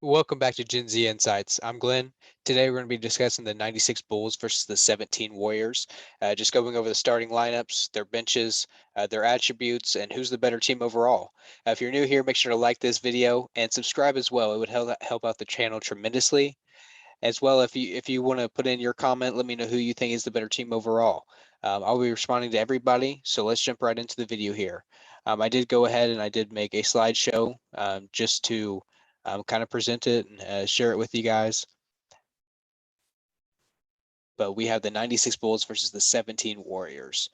Welcome back to Gen Z Insights. I'm Glenn. Today we're going to be discussing the 96 Bulls versus the 17 Warriors. Just going over the starting lineups, their benches, their attributes, and who's the better team overall. If you're new here, make sure to like this video and subscribe as well. It would help out the channel tremendously. As well, if you want to put in your comment, let me know who you think is the better team overall. I'll be responding to everybody, so let's jump right into the video here. I did go ahead and I did make a slideshow just to kind of present it and share it with you guys. But we have the 96 Bulls versus the 17 Warriors.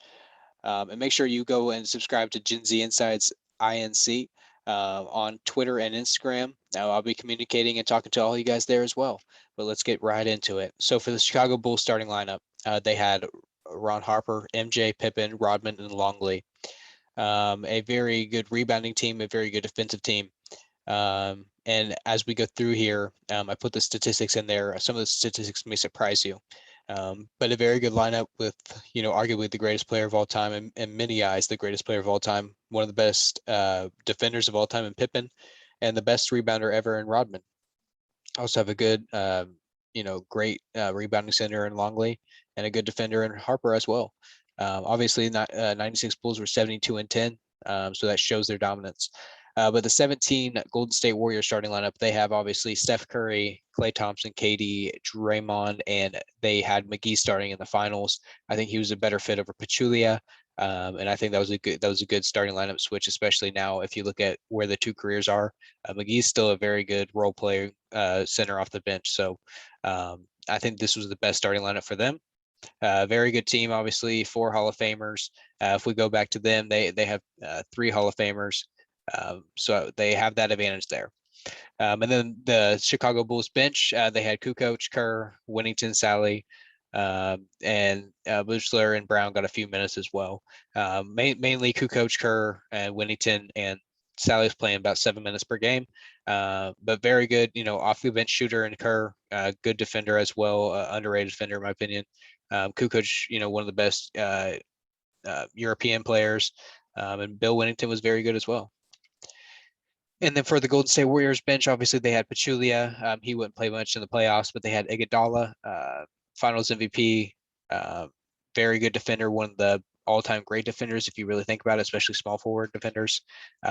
And make sure you go and subscribe to Genzinsights INC on Twitter and Instagram. Now I'll be communicating and talking to all you guys there as well. But let's get right into it. So for the Chicago Bulls starting lineup, they had Ron Harper, MJ, Pippen, Rodman, and Longley. A very good rebounding team, a very good defensive team. And as we go through here, I put the statistics in there. Some of the statistics may surprise you. But a very good lineup with, arguably the greatest player of all time, and in many eyes, the greatest player of all time, one of the best defenders of all time in Pippen, and the best rebounder ever in Rodman. Also have a good, great rebounding center in Longley, and a good defender in Harper as well. Obviously, 96 Bulls were 72-10, so that shows their dominance. But the 17 Golden State Warriors starting lineup, they have obviously Steph Curry, Klay Thompson, KD, Draymond, and they had McGee starting in the finals. I think he was a better fit over Pachulia. And I think that was a good starting lineup switch, especially now if you look at where the two careers are. McGee's still a very good role player center off the bench. So I think this was the best starting lineup for them. Very good team, obviously, 4 Hall of Famers. If we go back to them, they have 3 Hall of Famers. So they have that advantage there. And then the Chicago Bulls bench, they had Kukoc, Kerr, Winnington, Sally, and Buechler and Brown got a few minutes as well. Mainly Kukoc, Kerr, and Winnington, and Sally's playing about 7 minutes per game. But very good, off the bench shooter and Kerr, good defender as well, underrated defender in my opinion. Kukoc, one of the best European players, and Bill Winnington was very good as well. And then for the Golden State Warriors bench, obviously they had Pachulia. He wouldn't play much in the playoffs, but they had Iguodala, Finals MVP, very good defender, one of the all-time great defenders if you really think about it, especially small forward defenders.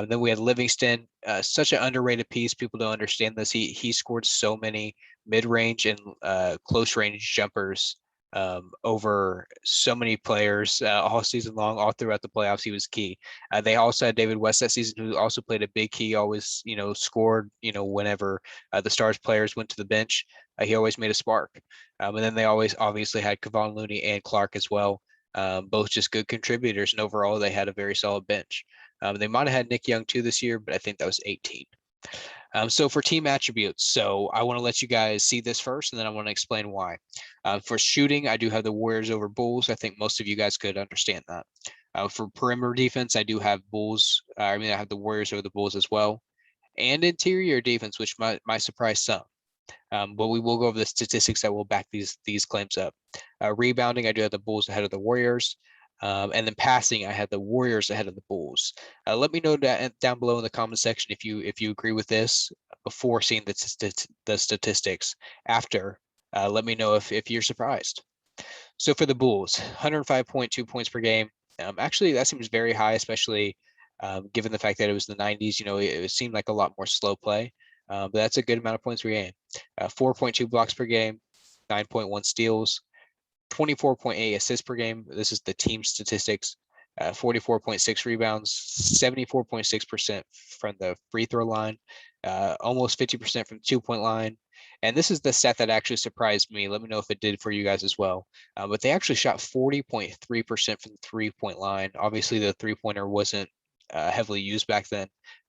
Then we had Livingston, such an underrated piece. People don't understand this. He scored so many mid-range and close-range jumpers over so many players all season long, all throughout the playoffs. He was key. They also had David West that season, who also played a big key, always, scored, whenever the Stars players went to the bench. He always made a spark. And then they always obviously had Kevon Looney and Clark as well, both just good contributors. And overall, they had a very solid bench. They might have had Nick Young too this year, but I think that was 18. So for team attributes, so I want to let you guys see this first, and then I want to explain why. For shooting, I do have the Warriors over Bulls. I think most of you guys could understand that. For perimeter defense, I do have Bulls. I have the Warriors over the Bulls as well. And interior defense, which might surprise some. But we will go over the statistics that will back these claims up. Rebounding, I do have the Bulls ahead of the Warriors. And then passing, I had the Warriors ahead of the Bulls. Let me know down below in the comment section if you agree with this before seeing the statistics. After, let me know if you're surprised. So for the Bulls, 105.2 points per game. Actually, that seems very high, especially given the fact that it was the 90s. It seemed like a lot more slow play. But that's a good amount of points per game. 4.2 blocks per game, 9.1 steals, 24.8 assists per game. This is the team statistics. 44.6 rebounds, 74.6% from the free throw line, almost 50% from the 2-point line. And this is the stat that actually surprised me. Let me know if it did for you guys as well. But they actually shot 40.3% from the 3-point line. Obviously, the 3-pointer wasn't heavily used back then.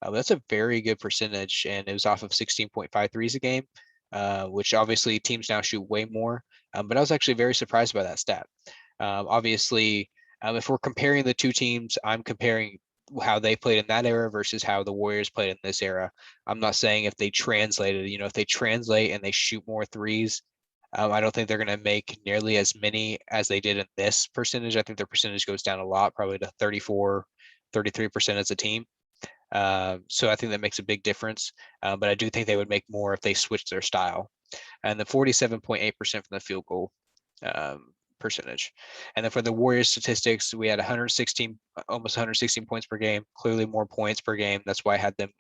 That's a very good percentage, and it was off of 16.5 threes a game, which obviously teams now shoot way more. But I was actually very surprised by that stat. Obviously, if we're comparing the two teams, I'm comparing how they played in that era versus how the Warriors played in this era. I'm not saying if they translated, if they translate and they shoot more threes, I don't think they're going to make nearly as many as they did in this percentage. I think their percentage goes down a lot, probably to 34, 33% as a team. So I think that makes a big difference. But I do think they would make more if they switched their style. And the 47.8% from the field goal percentage. And then for the Warriors statistics, we had 116, almost 116 points per game. Clearly more points per game. That's why I had them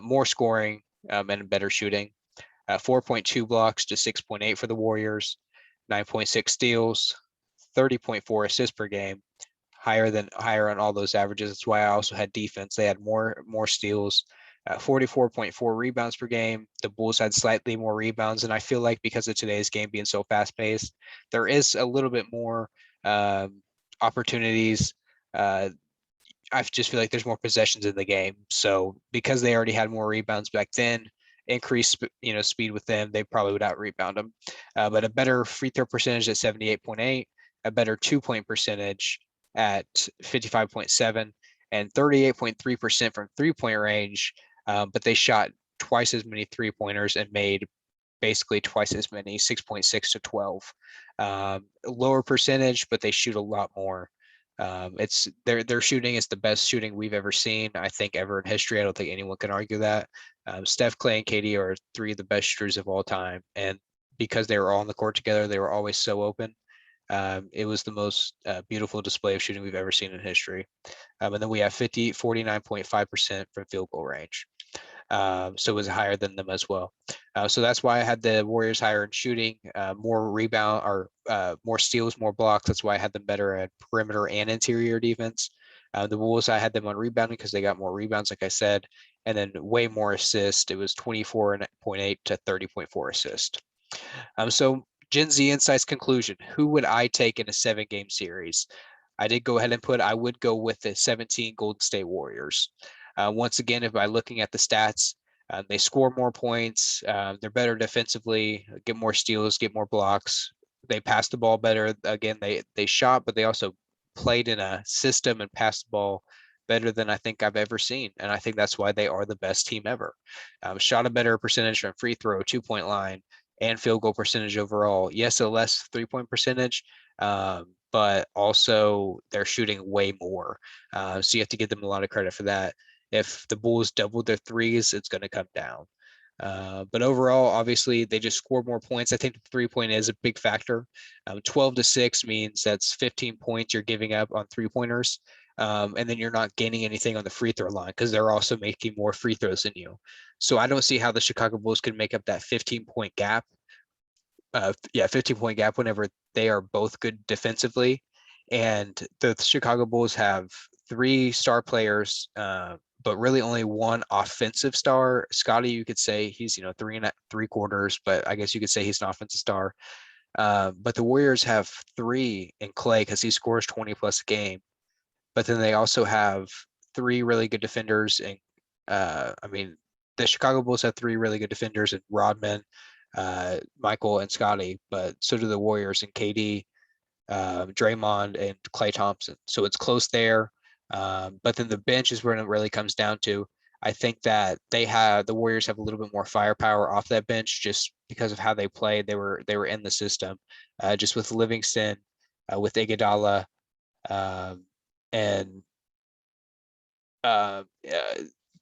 more scoring and better shooting. 4.2 blocks to 6.8 for the Warriors. 9.6 steals, 30.4 assists per game, higher on all those averages. That's why I also had defense. They had more steals, 44.4 rebounds per game. The Bulls had slightly more rebounds, and I feel like because of today's game being so fast paced, there is a little bit more opportunities. I just feel like there's more possessions in the game. So because they already had more rebounds back then, increased speed with them, they probably would out rebound them. But a better free throw percentage at 78.8, a better 2-point percentage at 55.7, and 38.3% from 3-point range. But they shot twice as many 3-pointers and made basically twice as many, 6.6 to 12. Lower percentage, but they shoot a lot more. It's their shooting is the best shooting we've ever seen, I think, ever in history. I don't think anyone can argue that. Steph, Clay, and KD are three of the best shooters of all time, and because they were all on the court together, they were always so open. It was the most beautiful display of shooting we've ever seen in history. And then we have 49.5% from field goal range. So it was higher than them as well. So that's why I had the Warriors higher in shooting, more rebound or more steals, more blocks. That's why I had them better at perimeter and interior defense. The Wolves, I had them on rebounding because they got more rebounds, like I said, and then way more assists. It was 24.8 to 30.4 assist. So Gen Z Insights conclusion: who would I take in a 7-game series? I did go ahead and I would go with the 17 Golden State Warriors. Once again, if by looking at the stats, they score more points, they're better defensively, get more steals, get more blocks. They pass the ball better. Again, they shot, but they also played in a system and passed the ball better than I think I've ever seen. And I think that's why they are the best team ever. Shot a better percentage from free throw, 2-point line, and field goal percentage overall. Yes, a less 3-point percentage, but also they're shooting way more. So you have to give them a lot of credit for that. If the Bulls doubled their threes, it's going to come down. But overall, obviously, they just score more points. I think the 3-point is a big factor. 12 to 6 means that's 15 points you're giving up on 3-pointers. And then you're not gaining anything on the free throw line because they're also making more free throws than you. So I don't see how the Chicago Bulls can make up that 15-point gap. 15-point gap whenever they are both good defensively. And the Chicago Bulls have 3 star players, but really only 1 offensive star. Scotty, you could say he's 3.75, but I guess you could say he's an offensive star. But the Warriors have 3 in Clay because he scores 20 plus a game. But then they also have 3 really good defenders, and the Chicago Bulls have 3 really good defenders in Rodman, Michael, and Scotty, but so do the Warriors and KD, Draymond, and Klay Thompson. So it's close there. But then the bench is where it really comes down to. I think that the Warriors have a little bit more firepower off that bench just because of how they played. They were in the system, just with Livingston, with Iguodala, and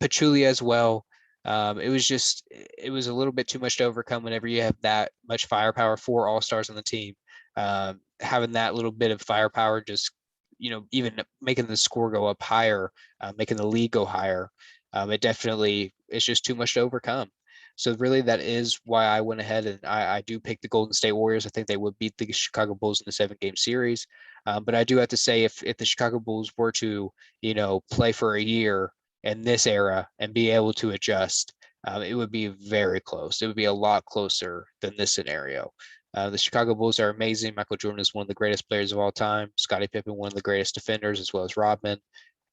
Pachulia as well. It was a little bit too much to overcome whenever you have that much firepower, 4 all-stars on the team. Having that little bit of firepower, just even making the score go up higher, making the league go higher, it's just too much to overcome. So really, that is why I went ahead and I do pick the Golden State Warriors. I think they would beat the Chicago Bulls in the 7-game series. But I do have to say, if the Chicago Bulls were to play for a year in this era and be able to adjust, it would be very close. It would be a lot closer than this scenario. The Chicago Bulls are amazing. Michael Jordan is one of the greatest players of all time. Scottie Pippen, one of the greatest defenders, as well as Rodman,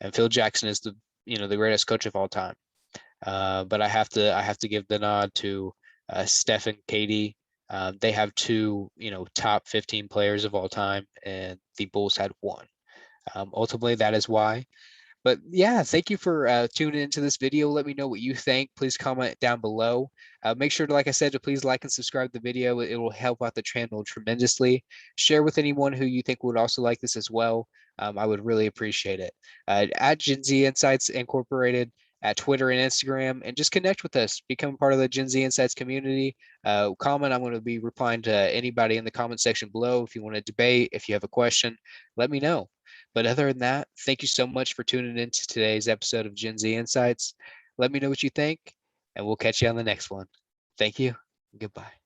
and Phil Jackson is the greatest coach of all time. But I have to give the nod to Steph and KD. They have 2 top 15 players of all time, and the Bulls had 1. Ultimately, that is why. But yeah, thank you for tuning into this video. Let me know what you think. Please comment down below. Make sure to, like I said, to please like and subscribe to the video. It will help out the channel tremendously. Share with anyone who you think would also like this as well. I would really appreciate it. At Gen Z Insights Incorporated at Twitter and Instagram, and just connect with us. Become part of the Gen Z Insights community. Comment. I'm going to be replying to anybody in the comment section below. If you want to debate, if you have a question, let me know. But other than that, thank you so much for tuning in to today's episode of Gen Z Insights. Let me know what you think, and we'll catch you on the next one. Thank you. Goodbye.